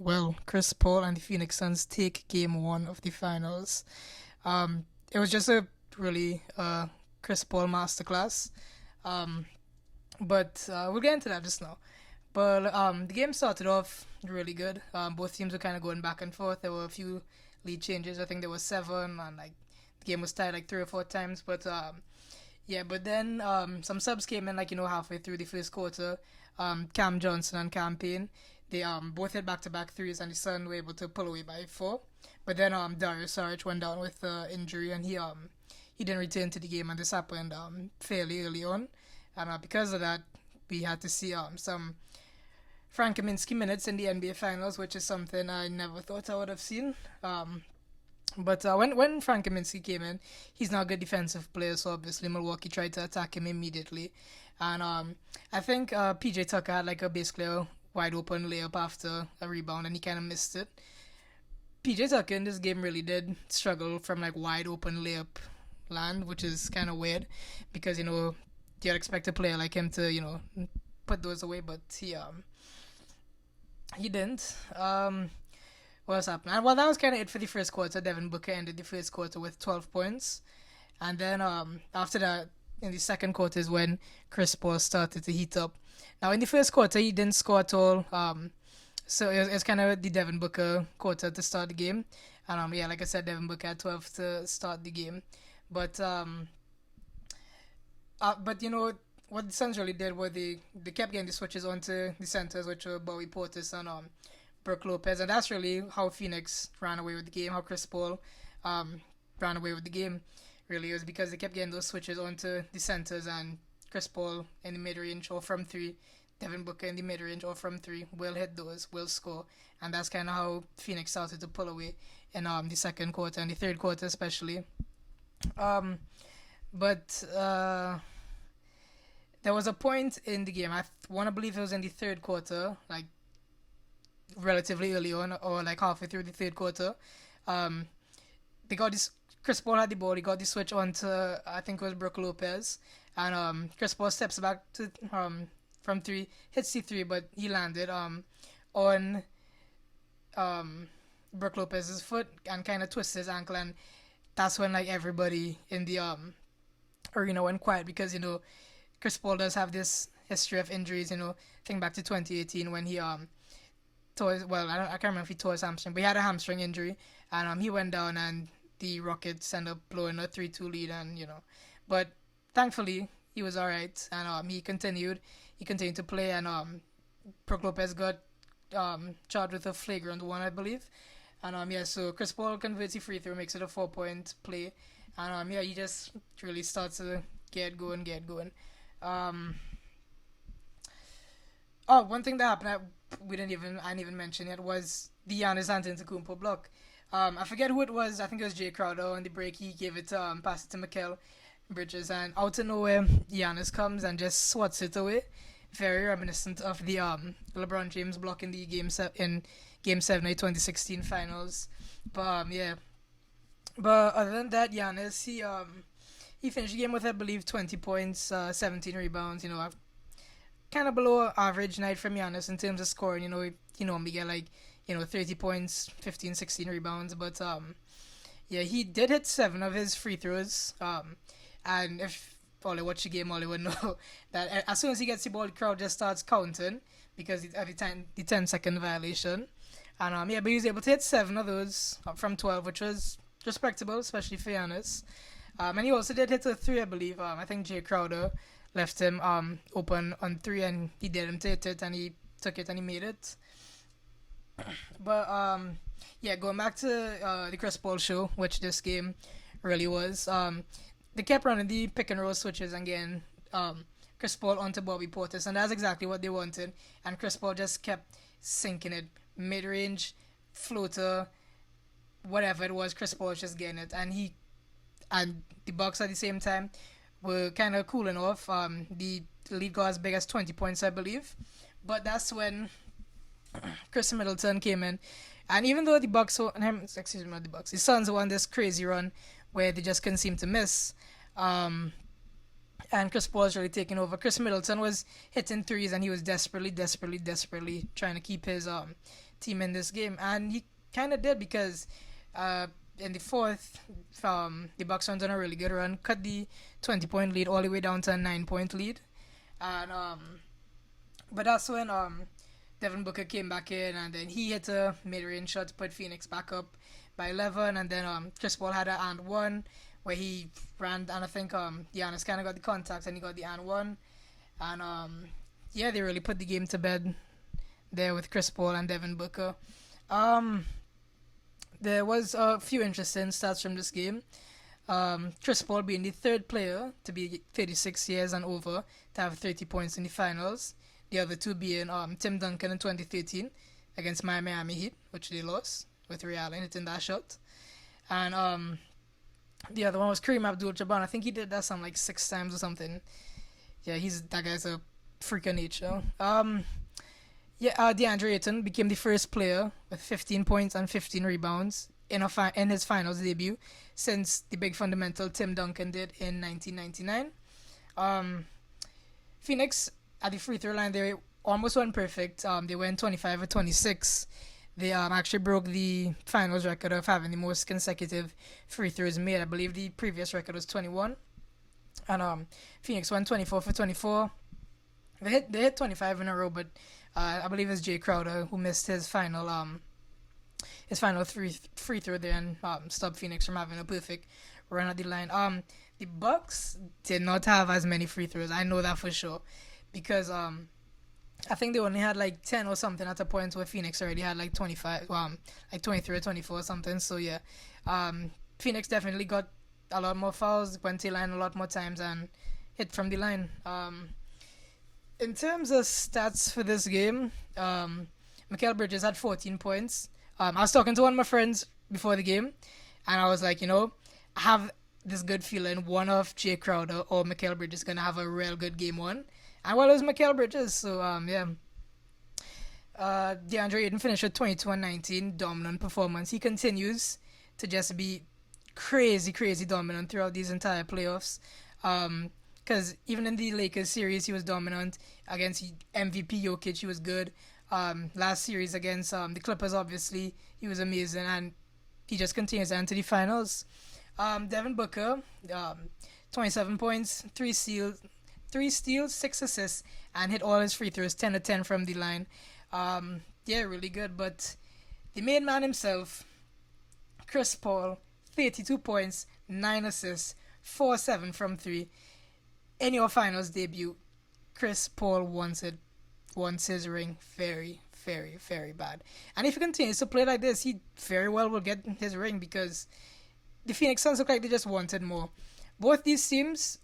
Well, Chris Paul and the Phoenix Suns take game one of the finals. It was just a really Chris Paul masterclass. Um, but we'll get into that just now. But the game started off really good. Both teams were kind of going back and forth. There were a few lead changes. I think there was seven, and like the game was tied like three or four times. But some subs came in like halfway through the first quarter. Cam Johnson and Cam Payne, they both hit back to back threes, and the Sun were able to pull away by four. But then Darius Saric went down with injury, and he didn't return to the game, and this happened fairly early on, and because of that, we had to see some Frank Kaminsky minutes in the NBA Finals, which is something I never thought I would have seen. But when Frank Kaminsky came in, he's not a good defensive player, so obviously Milwaukee tried to attack him immediately. And I think PJ Tucker had like a basically a wide open layup after a rebound, and he kind of missed it. PJ Tucker in this game really did struggle from like wide open layup land, which is kind of weird because you'd expect a player like him to put those away, but he didn't. What's happening? And well, that was kind of it for the first quarter. Devin Booker ended the first quarter with 12 points. And then after that, in the second quarter is when Chris Paul started to heat up. Now, in the first quarter, he didn't score at all. So it was kind of the Devin Booker quarter to start the game. And yeah, like I said, Devin Booker had 12 to start the game. But what the Suns really did was they kept getting the switches onto the centers, which were Bowie Portis and Brook Lopez, and that's really how Phoenix ran away with the game. How Chris Paul ran away with the game. Really, it was because they kept getting those switches onto the centers, and Chris Paul in the mid range or from three, Devin Booker in the mid range or from three will hit those, will score, and that's kind of how Phoenix started to pull away in the second quarter and the third quarter especially. Um, but there was a point in the game. I want to believe it was in the third quarter, like relatively early on, or like halfway through the third quarter. Um, they got this. Chris Paul had the ball. He got the switch onto I think it was Brook Lopez, and Chris Paul steps back to from three, hits the three, but he landed on um Brook Lopez's foot and kind of twisted his ankle, and that's when like everybody in the arena went quiet because Chris Paul does have this history of injuries. Think back to 2018 when he I can't remember if he tore his hamstring, but he had a hamstring injury, and he went down, and the Rockets ended up blowing a 3-2 lead, and but thankfully he was all right, and he continued to play, and Brook Lopez got charged with a flagrant one, I believe, and yeah, so Chris Paul converts the free throw, makes it a 4 point play, and yeah, he just really starts to get going. Um, Oh, one thing that happened that I didn't even mention yet was the Giannis Antetokounmpo block. I forget who it was. I think it was Jay Crowder on the break. He gave it pass it to Mikael Bridges, and out of nowhere, Giannis comes and just swats it away. Very reminiscent of the LeBron James block in the Game Seven of the 2016 Finals. Yeah. But other than that, Giannis he finished the game with I believe 20 points, 17 rebounds. Kind of below average night from Giannis in terms of scoring. He normally get like 30 points, 15, 16 rebounds, but yeah, he did hit seven of his free throws. And if Ollie watch the game, Ollie would know that as soon as he gets the ball, the crowd just starts counting because at the 10-second violation. And yeah, but he was able to hit seven of those from 12, which was respectable, especially for Giannis. And he also did hit a three, I believe. I think Jay Crowder left him open on three, and he did him to hit it, and he took it and he made it. But yeah, going back to the Chris Paul show, which this game really was. They kept running the pick and roll switches and getting Chris Paul onto Bobby Portis, and that's exactly what they wanted. And Chris Paul just kept sinking it, mid range, floater, whatever it was. Chris Paul was just getting it, and the Bucks at the same time were kind of cooling off. The lead got as big as 20 points, I believe. But that's when Chris Middleton came in. And even though the Bucks, excuse me, not the Bucks, the Suns won this crazy run where they just couldn't seem to miss. Um, and Chris Paul was really taking over. Chris Middleton was hitting threes, and he was desperately, desperately, desperately trying to keep his team in this game, and he kind of did because uh, in the fourth, the Bucks went on a really good run, cut the 20-point lead all the way down to a 9-point lead, and but that's when Devin Booker came back in, and then he hit a mid-range shot to put Phoenix back up by 11, and then Chris Paul had an and one where he ran, and I think Giannis kind of got the contact and he got the and one, and yeah, they really put the game to bed there with Chris Paul and Devin Booker. There was a few interesting stats from this game. Chris Paul being the third player to be 36 years and over to have 30 points in the finals. The other two being Tim Duncan in 2013 against my Miami Heat, which they lost with Ray Allen hitting that shot. And the other one was Kareem Abdul-Jabbar. I think he did that some like 6 times or something. Yeah, that guy's a freak of nature. DeAndre Ayton became the first player with 15 points and 15 rebounds in his finals debut since the big fundamental Tim Duncan did in 1999. Phoenix at the free throw line, they almost went perfect. They went 25 or 26. They actually broke the finals record of having the most consecutive free throws made. I believe the previous record was 21. And Phoenix went 24 for 24. They hit 25 in a row, but I believe it's Jay Crowder who missed his final free throw there and stopped Phoenix from having a perfect run at the line. The Bucks did not have as many free throws. I know that for sure. Because I think they only had like 10 or something at a point where Phoenix already had like 25, like 23 or 24 or something. So yeah, Phoenix definitely got a lot more fouls, went to the line a lot more times and hit from the line. In terms of stats for this game, Mikal Bridges had 14 points. I was talking to one of my friends before the game, and I was like, I have this good feeling one of Jay Crowder or Mikal Bridges is going to have a real good game one. And well, it was Mikal Bridges, so yeah. DeAndre Ayton finished with 22 and 19, dominant performance. He continues to just be crazy, crazy dominant throughout these entire playoffs. Because even in the Lakers series, he was dominant. Against MVP Jokic, he was good. Last series against the Clippers, obviously, he was amazing. And he just continues to enter the finals. Devin Booker, 27 points, 3 steals, 6 assists, and hit all his free throws, 10 to 10 from the line. Yeah, really good. But the main man himself, Chris Paul, 32 points, 9 assists, 4-7 from 3. In your finals debut, Chris Paul wants his ring very, very, very bad. And if he continues to play like this, he very well will get his ring because the Phoenix Suns look like they just wanted more. Both these teams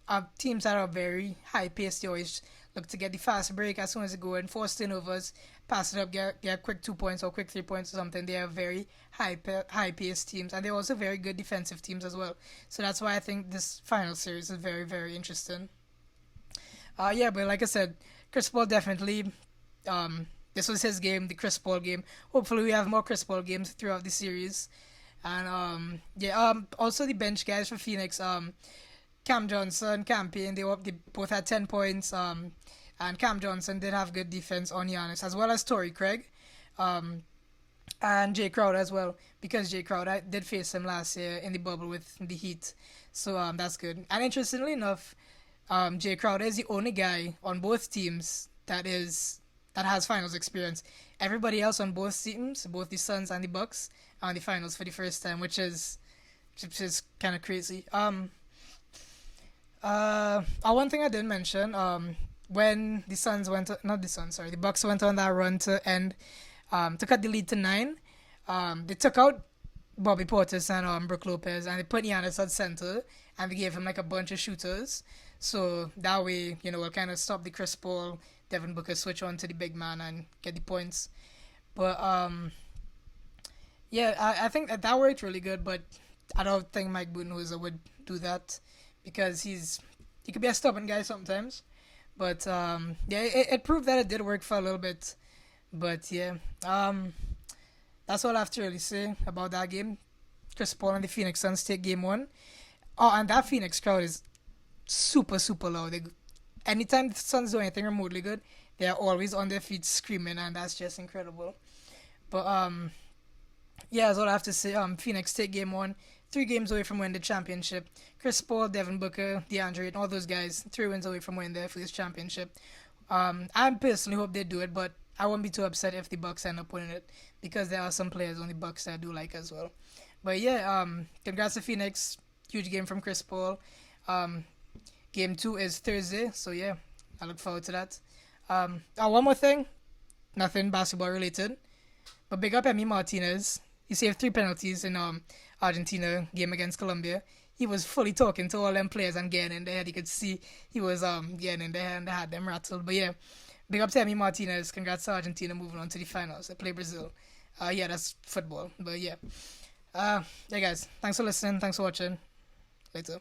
are teams that are very high-paced. They always look to get the fast break as soon as they go and force turnovers, pass it up, get a quick 2 points or quick 3 points or something. They are very high-paced teams, and they're also very good defensive teams as well. So that's why I think this final series is very, very interesting. But like I said, Chris Paul definitely, this was his game, the Chris Paul game. Hopefully we have more Chris Paul games throughout the series. And also the bench guys for Phoenix, Cam Johnson, Cam Payne, they both had 10 points. And Cam Johnson did have good defense on Giannis, as well as Torrey Craig, and Jay Crowder as well, because Jay Crowder did face him last year in the bubble with the Heat. So that's good. And interestingly enough, Jay Crowder is the only guy on both teams that has finals experience. Everybody else on both teams, both the Suns and the Bucks, are in the finals for the first time, which is kind of crazy. One thing I didn't mention, when the Bucks went on that run to end, to cut the lead to 9, they took out Bobby Portis and Brook Lopez, and they put Giannis at center, and they gave him like a bunch of shooters. So that way, we'll kind of stop the Chris Paul, Devin Booker switch on to the big man and get the points. But I think that worked really good, but I don't think Mike Budenholzer would do that because he could be a stubborn guy sometimes. But it proved that it did work for a little bit. But yeah, that's all I have to really say about that game. Chris Paul and the Phoenix Suns take game 1. Oh, and that Phoenix crowd is super, super loud. Anytime the Suns do anything remotely good, they are always on their feet screaming, and that's just incredible. But yeah, that's all I have to say. Phoenix take game one, 3 games away from winning the championship. Chris Paul, Devin Booker, DeAndre, and all those guys, 3 wins away from winning their first championship. I personally hope they do it, but I won't be too upset if the Bucks end up winning it because there are some players on the Bucks that I do like as well. But yeah, congrats to Phoenix. Huge game from Chris Paul. Um, game two is Thursday, so yeah, I look forward to that. One more thing, nothing basketball related, but big up Emi Martinez. He saved 3 penalties in Argentina game against Colombia. He was fully talking to all them players and getting in their head. You could see he was getting in their head and they had them rattled. But yeah, big up to Emi Martinez. Congrats to Argentina moving on to the finals. They play Brazil. Yeah, that's football. But yeah. Yeah, guys. Thanks for listening. Thanks for watching. Later.